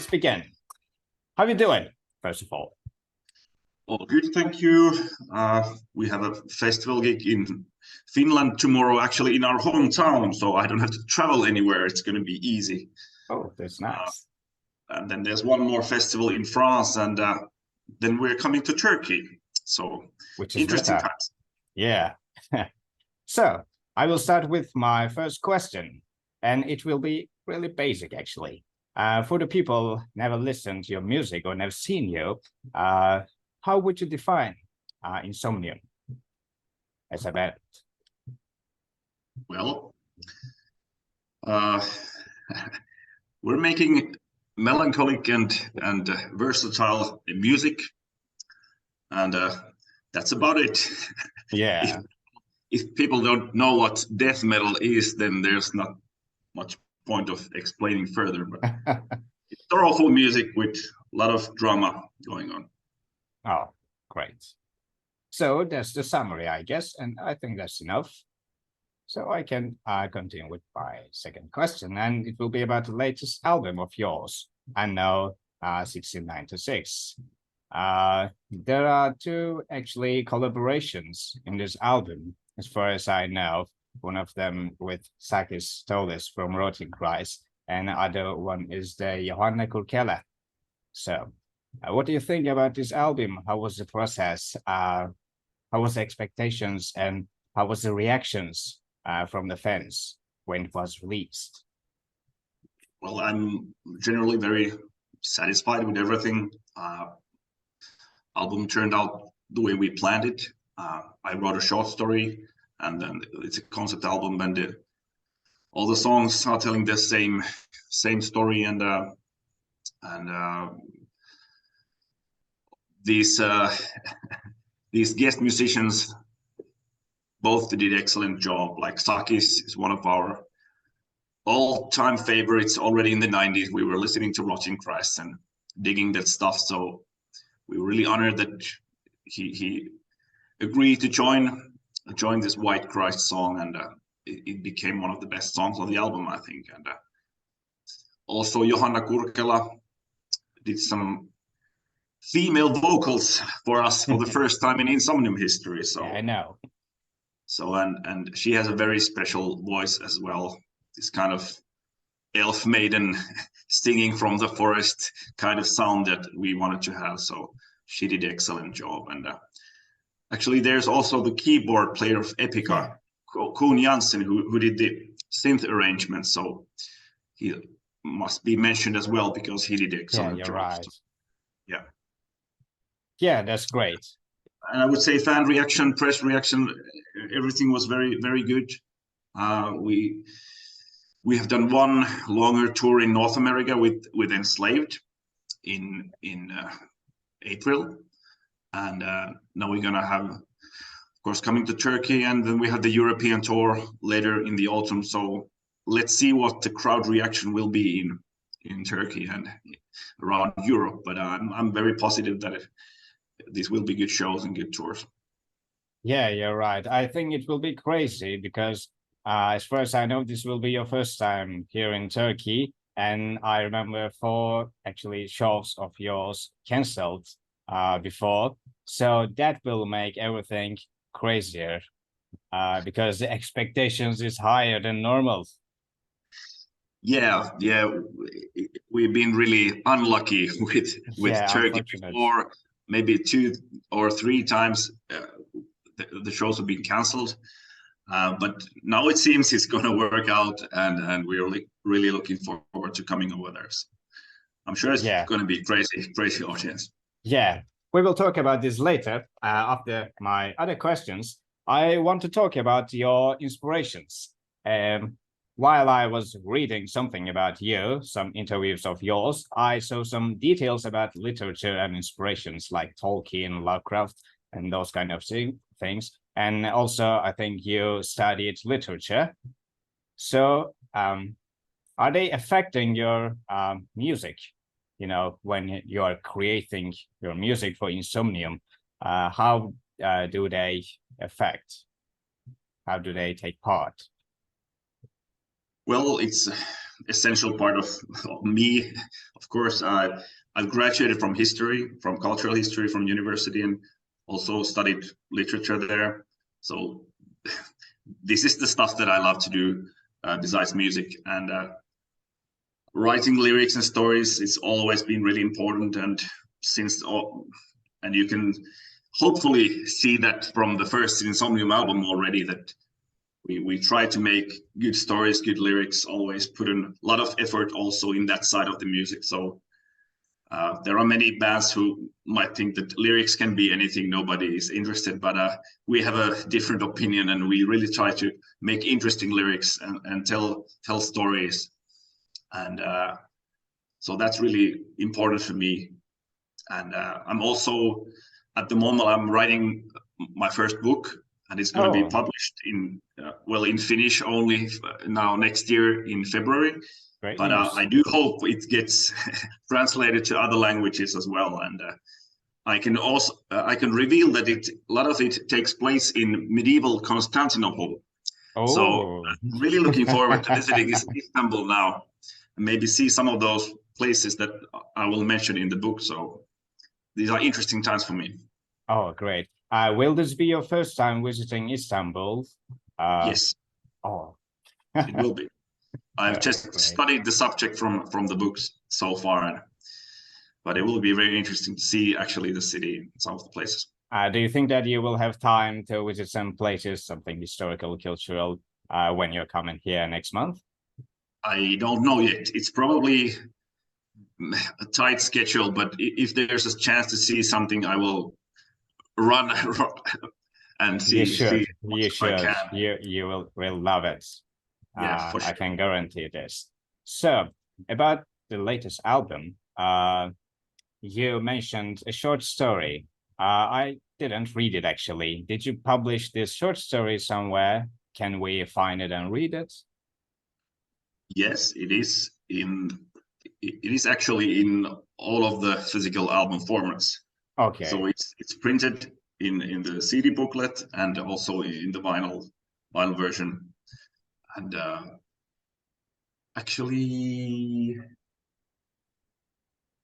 let's begin. How are you doing, first of all? Oh, good, thank you. We have a festival gig in Finland tomorrow, actually in our hometown, so I don't have to travel anywhere. It's going to be easy. Oh, that's nice. And then there's one more festival in France, and then we're coming to Turkey. So, which is interesting better. times. Yeah. So, I will start with my first question, and it will be really basic, actually. For the people never listened to your music or never seen you, how would you define INSOMNIUM as a band? Well, we're making melancholic and versatile music, and that's about it. Yeah. If people don't know what death metal is, then there's not much point of explaining further. But it's sorrowful music with a lot of drama going on. Oh, great. So that's the summary, I guess, and I think that's enough. So I can continue with my second question, and it will be about the latest album of yours, I Know 1696. There are two actually collaborations in this album, as far as I know. One of them with Sakis Tolis from Rotenkreis, and the other one is the Johanna Kurkela. So, what do you think about this album? How was the process? How was the expectations, and how was the reactions from the fans when it was released? Well, I'm generally very satisfied with everything. Album turned out the way we planned it. I wrote a short story, and then it's a concept album, and all the songs are telling the same story, and these guest musicians both did an excellent job. Like Sakis is one of our all-time favorites. Already in the 90s, we were listening to Rotenkreis and digging that stuff. So we were really honored that he agreed to join this White Christ song, and it became one of the best songs on the album, I think. And also Johanna Kurkela did some female vocals for us for the first time in INSOMNIUM history. So yeah, I know. So and she has a very special voice as well. This kind of elf maiden singing from the forest kind of sound that we wanted to have. So she did an excellent job. And actually, there's also the keyboard player of Epica, Koen Jansen, who did the synth arrangement. So he must be mentioned as well because he did an excellent job. Right. Yeah. Yeah, that's great. And I would say fan reaction, press reaction, everything was very, very good. We have done one longer tour in North America with Enslaved in April, and now we're gonna have, of course, coming to Turkey, and then we have the European tour later in the autumn. So let's see what the crowd reaction will be in Turkey and around Europe. But I'm very positive that these will be good shows and good tours. Yeah, you're right. I think it will be crazy because as far as I know, this will be your first time here in Turkey. And I remember 4 actually shows of yours canceled before. So that will make everything crazier because the expectations is higher than normal. Yeah, we've been really unlucky with Turkey before. Maybe 2 or 3 times the shows have been cancelled, but now it seems it's going to work out, and we're really looking forward to coming over there. So I'm sure it's going to be crazy audience. Yeah, we will talk about this later after my other questions. I want to talk about your inspirations. While I was reading something about you, some interviews of yours, I saw some details about literature and inspirations like Tolkien, Lovecraft, and those kind of things. And also, I think you studied literature. So, are they affecting your music? You know, when you are creating your music for INSOMNIUM, how do they affect? How do they take part? Well, it's an essential part of me, of of course, I've graduated from history, from cultural history from university, and also studied literature there. So this is the stuff that I love to do besides music. And writing lyrics and stories, it's always been really important. And and you can hopefully see that from the first INSOMNIUM album already, that we try to make good stories, good lyrics, always put in a lot of effort also in that side of the music. So there are many bands who might think that lyrics can be anything, nobody is interested, but we have a different opinion, and we really try to make interesting lyrics and tell stories. And so that's really important for me. And I'm also, at the moment, I'm writing my first book, and it's going to be published in in Finnish only now next year in February. Great but news. I do hope it gets translated to other languages as well. And I can reveal that a lot of it takes place in medieval Constantinople. So I'm really looking forward to visiting Istanbul now, and maybe see some of those places that I will mention in the book. So these are interesting times for me. Oh, great. Will this be your first time visiting Istanbul? Yes. Oh, it will be. I've just studied the subject from the books so far, but it will be very interesting to see actually the city, some of the places. Do you think that you will have time to visit some places, something historical, cultural, when you're coming here next month? I don't know yet. It's probably a tight schedule, but if there's a chance to see something, I will run and see. You should. I can. You will love it. Yeah, for sure. I can guarantee this. So, about the latest album, you mentioned a short story. I didn't read it actually. Did you publish this short story somewhere? Can we find it and read it? Yes, it is actually in all of the physical album formats. Okay. So it's printed in the CD booklet and also in the vinyl version. And actually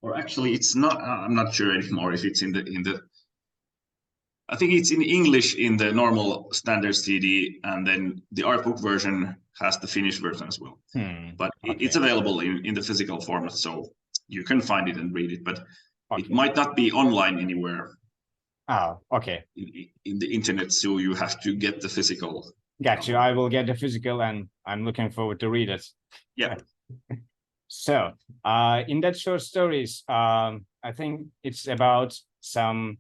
it's not. I'm not sure anymore if it's in the. I think it's in English in the normal standard CD, and then the art book version has the Finnish version as well. But it's available in the physical format, so you can find it and read it. But it might not be online anywhere. Oh, okay. In the internet, so you have to get the physical. Got you. I will get the physical, and I'm looking forward to read it. Yeah. So, in that short stories, I think it's about some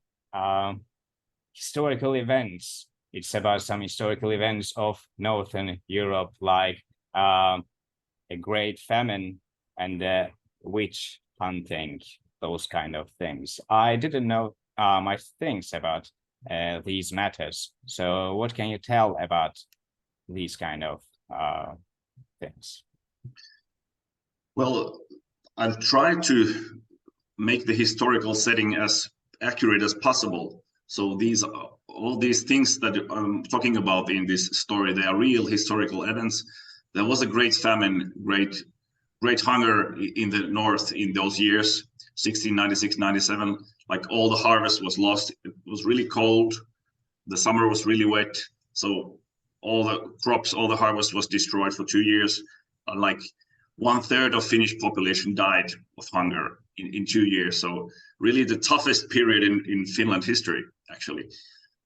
historical events. It's about some historical events of Northern Europe, like a great famine and witch hunting, those kind of things. I didn't know much things about these matters. So what can you tell about these kind of things? Well, I've tried to make the historical setting as accurate as possible. So all these things that I'm talking about in this story, they are real historical events. There was a great famine, great hunger in the north in those years, 1696, 97. Like all the harvest was lost. It was really cold. The summer was really wet. So all the crops, all the harvest was destroyed for 2 years. Like 1/3 of Finnish population died of hunger in 2 years. So really the toughest period in Finland history, actually.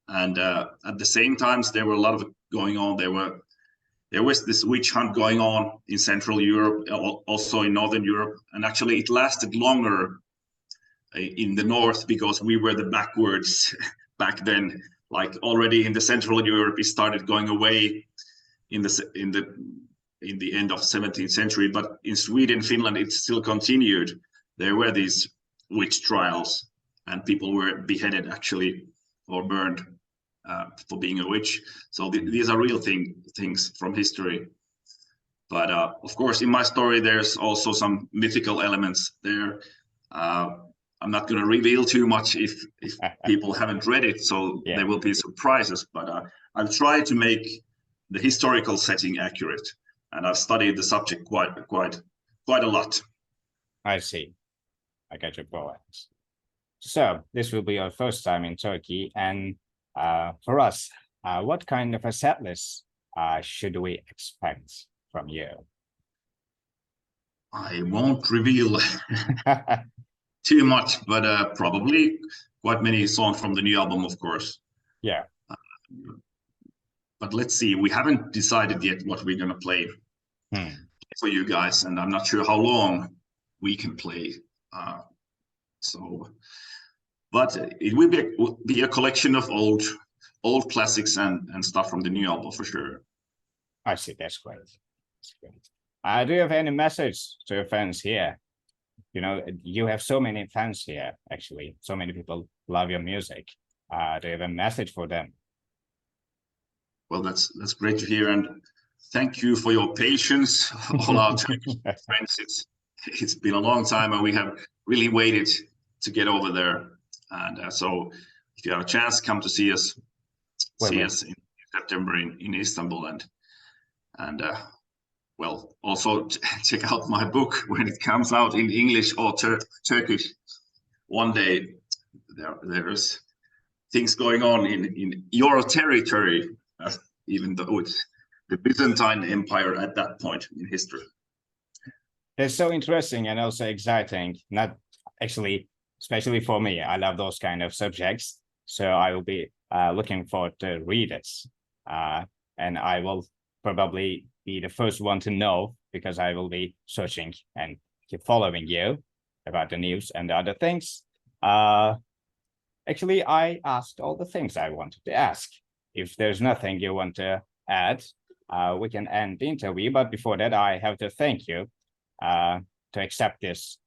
And at the same times, there were a lot of going on. There was this witch hunt going on in Central Europe, also in Northern Europe. And actually it lasted longer in the north because we were the backwards back then. Like already in the Central Europe, it started going away in the end of 17th century, but in Sweden, Finland, it still continued. There were these witch trials, and people were beheaded actually, or burned for being a witch. So these are real things from history. But of course, in my story, there's also some mythical elements there. I'm not going to reveal too much if people haven't read it, so there will be surprises. But I've tried to make the historical setting accurate. And I've studied the subject quite a lot. I see. I got your point. So this will be our first time in Turkey, and for us, what kind of a set list should we expect from you? I won't reveal too much, but probably quite many songs from the new album, of course. Yeah. But let's see, we haven't decided yet what we're going to play for you guys, and I'm not sure how long we can play. But it will be a collection of old classics and stuff from the new album for sure. I see. That's great. That's great. Do you have any message to your fans here? You know, you have so many fans here, actually. So many people love your music. Do you have a message for them? Well, that's great to hear, and thank you for your patience, all our friends. It's been a long time, and we have really waited to get over there. And so, if you have a chance, come to see us. See us in September in Istanbul, and well, also check out my book when it comes out in English or Turkish. One day, there's things going on in your territory, even though it's the Byzantine Empire at that point in history. It's so interesting and also exciting. Not actually, especially for me, I love those kind of subjects. So I will be looking forward to read it. And I will probably be the first one to know, because I will be searching and keep following you about the news and the other things. Actually, I asked all the things I wanted to ask. If there's nothing you want to add, we can end the interview. But before that, I have to thank you to accept this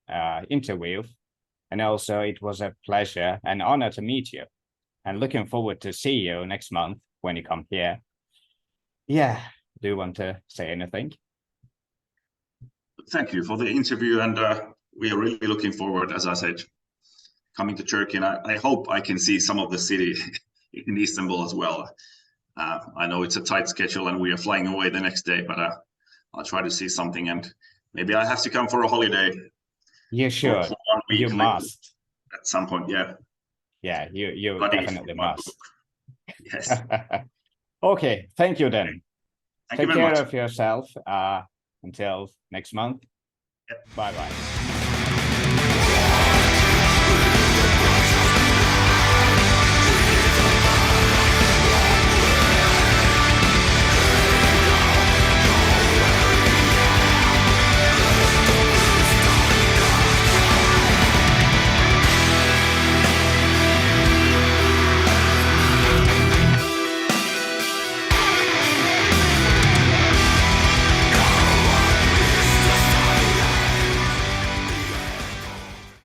interview. And also, it was a pleasure and honor to meet you. And looking forward to see you next month when you come here. Yeah, do you want to say anything? Thank you for the interview, and we are really looking forward, as I said, coming to Turkey, and I hope I can see some of the city in Istanbul as well. I know it's a tight schedule and we are flying away the next day, but I'll try to see something, and maybe I have to come for a holiday. Yeah, sure. For 1 week, You must. At some point, yeah. Yeah, you definitely must. Yes. Okay, thank you then. Thank you Take very care much. of yourself until next month. Yep. Bye-bye.